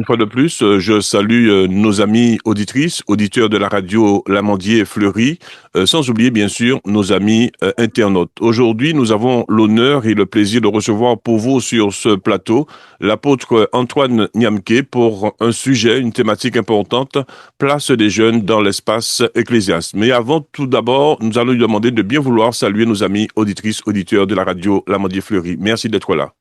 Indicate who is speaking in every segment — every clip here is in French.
Speaker 1: une fois de plus, je salue nos amis auditrices, auditeurs de la radio L'Amandier Fleury, sans oublier bien sûr nos amis internautes. Aujourd'hui, nous avons l'honneur et le plaisir de recevoir pour vous sur ce plateau l'apôtre Antoine Niamké pour un sujet, une thématique importante, place des jeunes dans l'espace ecclésiaste. Mais avant tout d'abord, nous allons lui demander de bien vouloir saluer nos amis auditrices, auditeurs de la radio L'Amandier Fleury. Merci d'être là.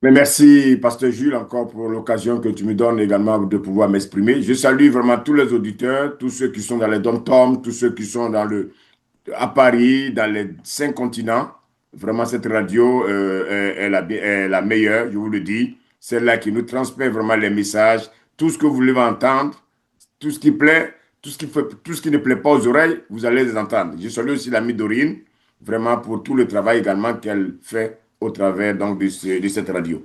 Speaker 2: Mais merci, Pasteur Jules, encore pour l'occasion que tu me donnes également de pouvoir m'exprimer. Je salue vraiment tous les auditeurs, tous ceux qui sont dans les dom-toms, tous ceux qui sont à Paris, dans les 5 continents. Vraiment, cette radio est la meilleure, je vous le dis. Celle-là qui nous transmet vraiment les messages, tout ce que vous voulez entendre, tout ce qui plaît, tout ce qui ne plaît pas aux oreilles, vous allez les entendre. Je salue aussi l'amie Dorine, vraiment pour tout le travail également qu'elle fait au travers donc, de cette radio.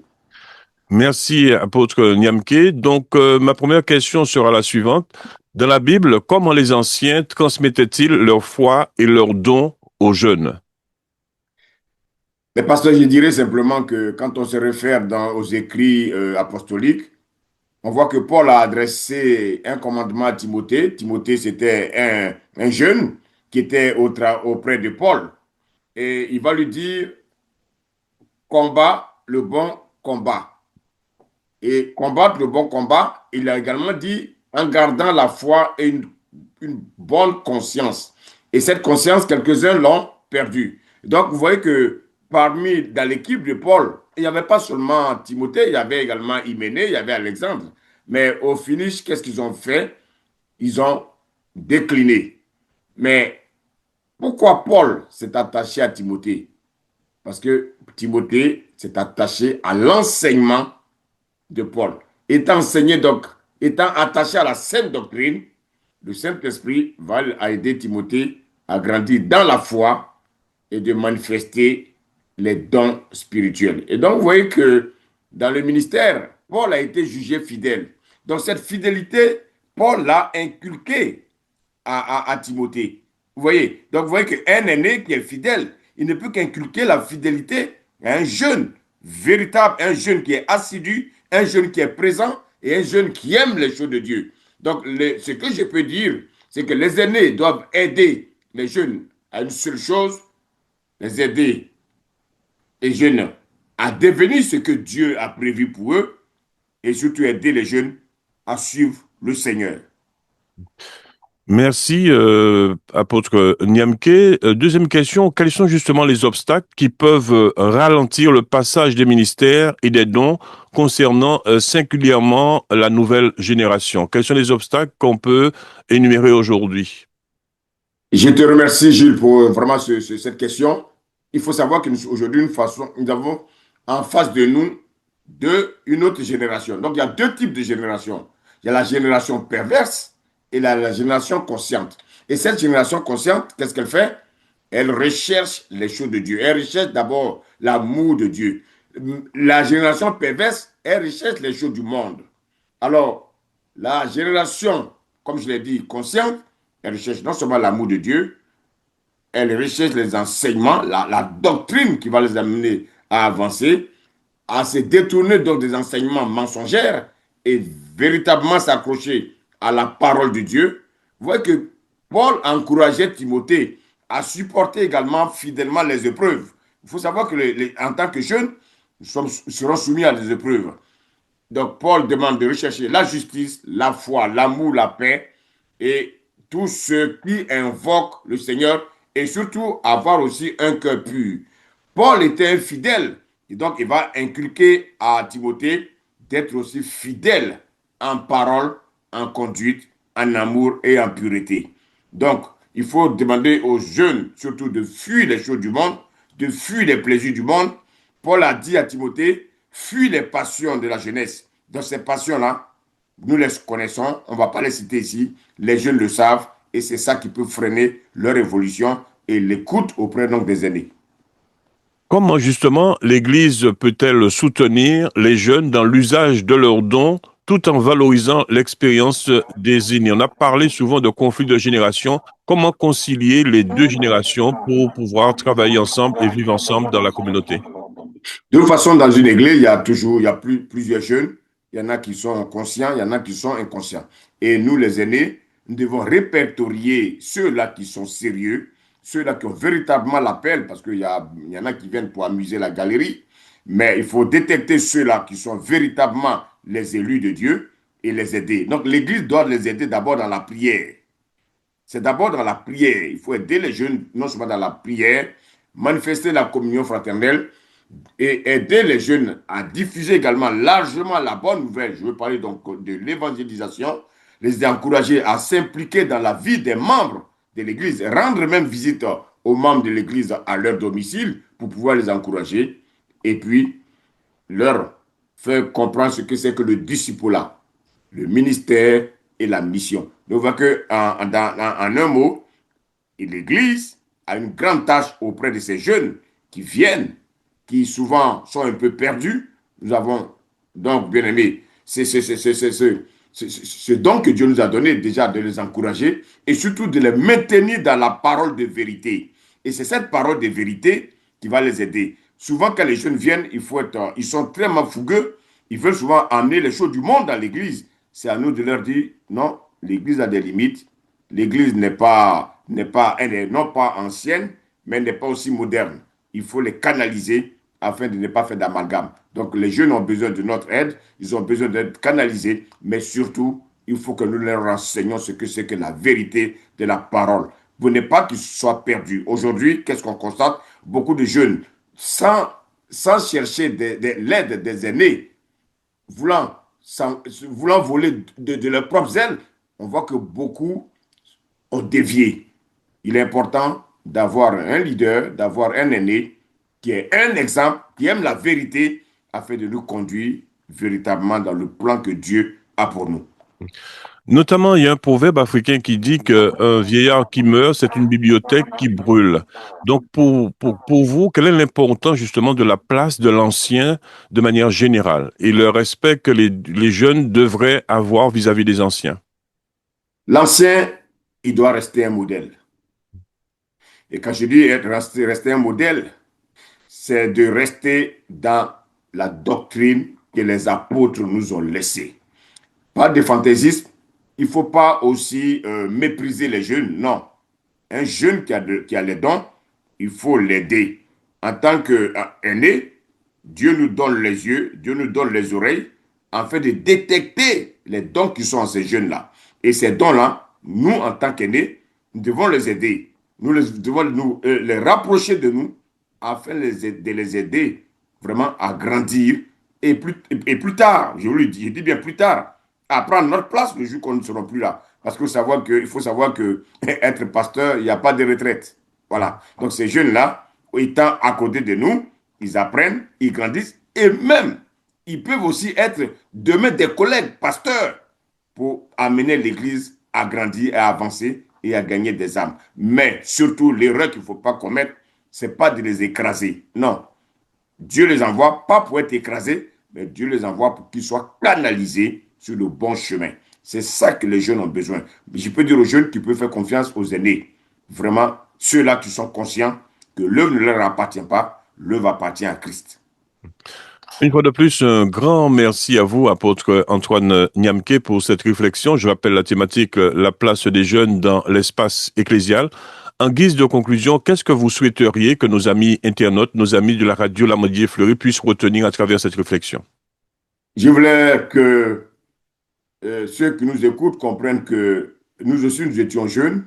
Speaker 1: Merci, apôtre Niamké. Donc, ma première question sera la suivante. Dans la Bible, comment les anciens transmettaient-ils leur foi et leurs dons aux jeunes?
Speaker 2: Mais pasteur, je dirais simplement que quand on se réfère aux écrits apostoliques, on voit que Paul a adressé un commandement à Timothée. Timothée, c'était un jeune qui était auprès de Paul. Et il va lui dire, combat le bon combat. Et combattre le bon combat, il a également dit, en gardant la foi et une bonne conscience. Et cette conscience, quelques-uns l'ont perdue. Donc, vous voyez que dans l'équipe de Paul, il n'y avait pas seulement Timothée, il y avait également Hyménée, il y avait Alexandre. Mais au finish, qu'est-ce qu'ils ont fait? Ils ont décliné. Mais pourquoi Paul s'est attaché à Timothée? Parce que Timothée s'est attaché à l'enseignement de Paul. Étant enseigné donc, étant attaché à la sainte doctrine, le Saint-Esprit va aider Timothée à grandir dans la foi et de manifester les dons spirituels. Et donc, vous voyez que dans le ministère, Paul a été jugé fidèle. Donc, cette fidélité, Paul l'a inculquée à Timothée. Vous voyez? Donc, vous voyez qu'un aîné qui est fidèle, il ne peut qu'inculquer la fidélité à un jeune véritable, un jeune qui est assidu, un jeune qui est présent et un jeune qui aime les choses de Dieu. Donc, ce que je peux dire, c'est que les aînés doivent aider les jeunes à une seule chose, les aider les jeunes à devenir ce que Dieu a prévu pour eux et surtout aider les jeunes à suivre le Seigneur.
Speaker 1: Merci, apôtre Niamké. Deuxième question, quels sont justement les obstacles qui peuvent ralentir le passage des ministères et des dons concernant singulièrement la nouvelle génération? Quels sont les obstacles qu'on peut énumérer aujourd'hui?
Speaker 2: Je te remercie, Gilles, pour vraiment cette question. Il faut savoir qu'aujourd'hui, nous avons en face de nous une autre génération. Donc, il y a deux types de générations. Il y a la génération perverse et la génération consciente. Et cette génération consciente, qu'est-ce qu'elle fait? Elle recherche les choses de Dieu. Elle recherche d'abord l'amour de Dieu. La génération perverse, elle recherche les choses du monde. Alors, la génération, comme je l'ai dit, consciente, elle recherche non seulement l'amour de Dieu, elle recherche les enseignements, la doctrine qui va les amener à avancer, à se détourner donc des enseignements mensongers et véritablement s'accrocher à la parole de Dieu. Vous voyez que Paul encourageait Timothée à supporter également fidèlement les épreuves. Il faut savoir que en tant que jeunes, nous serons soumis à des épreuves. Donc Paul demande de rechercher la justice, la foi, l'amour, la paix et tous ceux qui invoquent le Seigneur et surtout avoir aussi un cœur pur. Paul était infidèle et donc il va inculquer à Timothée d'être aussi fidèle en parole, en conduite, en amour et en pureté. Donc, il faut demander aux jeunes surtout de fuir les choses du monde, de fuir les plaisirs du monde. Paul a dit à Timothée, fuis les passions de la jeunesse. Donc, ces passions-là, nous les connaissons, on ne va pas les citer ici, les jeunes le savent, et c'est ça qui peut freiner leur évolution et l'écoute auprès donc des aînés.
Speaker 1: Comment justement l'Église peut-elle soutenir les jeunes dans l'usage de leurs dons tout en valorisant l'expérience des aînés? On a parlé souvent de conflits de génération. Comment concilier les deux générations pour pouvoir travailler ensemble et vivre ensemble dans la communauté?
Speaker 2: De toute façon, dans une église, il y a plusieurs jeunes il y en a qui sont conscients, il y en a qui sont inconscients. Et nous, les aînés, nous devons répertorier ceux-là qui sont sérieux, ceux-là qui ont véritablement l'appel, parce qu'il y en a qui viennent pour amuser la galerie, mais il faut détecter ceux-là qui sont véritablement les élus de Dieu et les aider. Donc l'Église doit les aider d'abord dans la prière. C'est d'abord dans la prière. Il faut aider les jeunes, non seulement dans la prière, manifester la communion fraternelle, et aider les jeunes à diffuser également largement la bonne nouvelle. Je veux parler donc de l'évangélisation, les encourager à s'impliquer dans la vie des membres de l'Église, rendre même visite aux membres de l'Église à leur domicile pour pouvoir les encourager et puis leur faire comprendre ce que c'est que le discipulat, le ministère et la mission. Donc, on voit que en un mot, l'Église a une grande tâche auprès de ces jeunes qui viennent, qui souvent sont un peu perdus. Nous avons donc, bien aimé, ce don que Dieu nous a donné, déjà de les encourager et surtout de les maintenir dans la parole de vérité. Et c'est cette parole de vérité qui va les aider. Souvent, quand les jeunes viennent, ils sont très fougueux. Ils veulent souvent amener les choses du monde dans l'église. C'est à nous de leur dire, non, l'église a des limites. L'église non pas ancienne, mais n'est pas aussi moderne. Il faut les canaliser afin de ne pas faire d'amalgame. Donc les jeunes ont besoin de notre aide, ils ont besoin d'être canalisés, mais surtout, il faut que nous leur renseignions ce que c'est que la vérité de la parole. Vous n'êtes pas qu'ils soient perdus. Aujourd'hui, qu'est-ce qu'on constate? Beaucoup de jeunes, sans chercher l'aide des aînés, voulant voler de leurs propres ailes, on voit que beaucoup ont dévié. Il est important d'avoir un leader, d'avoir un aîné qui est un exemple, qui aime la vérité, afin de nous conduire véritablement dans le plan que Dieu a pour nous.
Speaker 1: Notamment, il y a un proverbe africain qui dit qu'un vieillard qui meurt, c'est une bibliothèque qui brûle. Donc, pour vous, quelle est l'importance justement de la place de l'ancien de manière générale et le respect que les jeunes devraient avoir vis-à-vis des anciens?
Speaker 2: L'ancien, il doit rester un modèle. Et quand je dis rester un modèle, c'est de rester dans la doctrine que les apôtres nous ont laissée. Pas de fantaisisme. Il ne faut pas aussi mépriser les jeunes. Non. Un jeune qui a les dons, il faut l'aider. En tant qu'aîné, Dieu nous donne les yeux, Dieu nous donne les oreilles, afin de détecter les dons qui sont en ces jeunes-là. Et ces dons-là, nous, en tant qu'aînés, nous devons les aider. Nous devons les rapprocher de nous, afin de les aider vraiment à grandir. Et plus tard, je dis bien plus tard, à prendre notre place le jour qu'on ne sera plus là. Parce qu'il faut savoir que être pasteur, il n'y a pas de retraite. Voilà. Donc ces jeunes-là, étant à côté de nous, ils apprennent, ils grandissent et même, ils peuvent aussi être demain des collègues pasteurs pour amener l'Église à grandir, à avancer et à gagner des âmes. Mais surtout, l'erreur qu'il ne faut pas commettre, ce n'est pas de les écraser. Non. Dieu les envoie pas pour être écrasés, mais Dieu les envoie pour qu'ils soient canalisés sur le bon chemin. C'est ça que les jeunes ont besoin. Je peux dire aux jeunes qu'ils peuvent faire confiance aux aînés. Vraiment, ceux-là qui sont conscients que l'œuvre ne leur appartient pas, l'œuvre appartient à Christ.
Speaker 1: Une fois de plus, un grand merci à vous, apôtre Antoine Niamké, pour cette réflexion. Je rappelle la thématique, la place des jeunes dans l'espace ecclésial. En guise de conclusion, qu'est-ce que vous souhaiteriez que nos amis internautes, nos amis de la radio L'Amandier Fleury puissent retenir à travers cette réflexion?
Speaker 2: Je voulais que ceux qui nous écoutent comprennent que nous aussi, nous étions jeunes.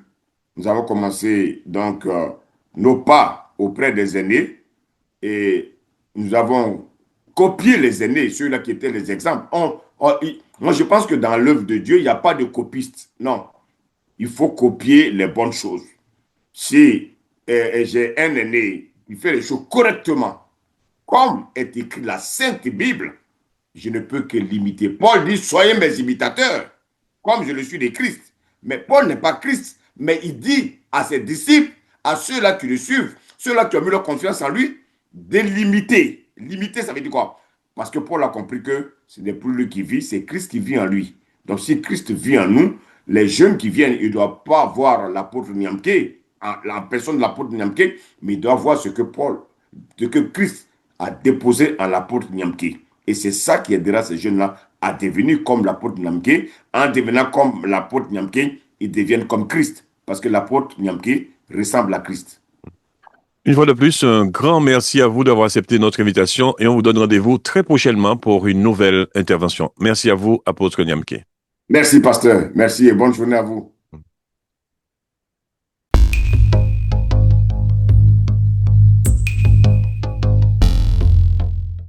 Speaker 2: Nous avons commencé donc nos pas auprès des aînés et nous avons copié les aînés, ceux-là qui étaient les exemples. Moi, je pense que dans l'œuvre de Dieu, il n'y a pas de copiste. Non, il faut copier les bonnes choses. Si j'ai un aîné qui fait les choses correctement, comme est écrit la Sainte Bible, je ne peux que l'imiter. Paul dit, soyez mes imitateurs, comme je le suis de Christ. Mais Paul n'est pas Christ, mais il dit à ses disciples, à ceux-là qui le suivent, ceux-là qui ont mis leur confiance en lui, de l'imiter. L'imiter, ça veut dire quoi? Parce que Paul a compris que ce n'est plus lui qui vit, c'est Christ qui vit en lui. Donc si Christ vit en nous, les jeunes qui viennent, ils ne doivent pas voir l'apôtre Niamké, la personne de l'apôtre Niamké, mais ils doivent voir ce que Christ a déposé en l'apôtre Niamké. Et c'est ça qui aidera ces jeunes-là à devenir comme l'apôtre Nyamké. En devenant comme l'apôtre Nyamké, ils deviennent comme Christ. Parce que l'apôtre Nyamké ressemble à Christ.
Speaker 1: Une fois de plus, un grand merci à vous d'avoir accepté notre invitation et on vous donne rendez-vous très prochainement pour une nouvelle intervention. Merci à vous, apôtre Nyamké.
Speaker 2: Merci, pasteur. Merci et bonne journée à vous.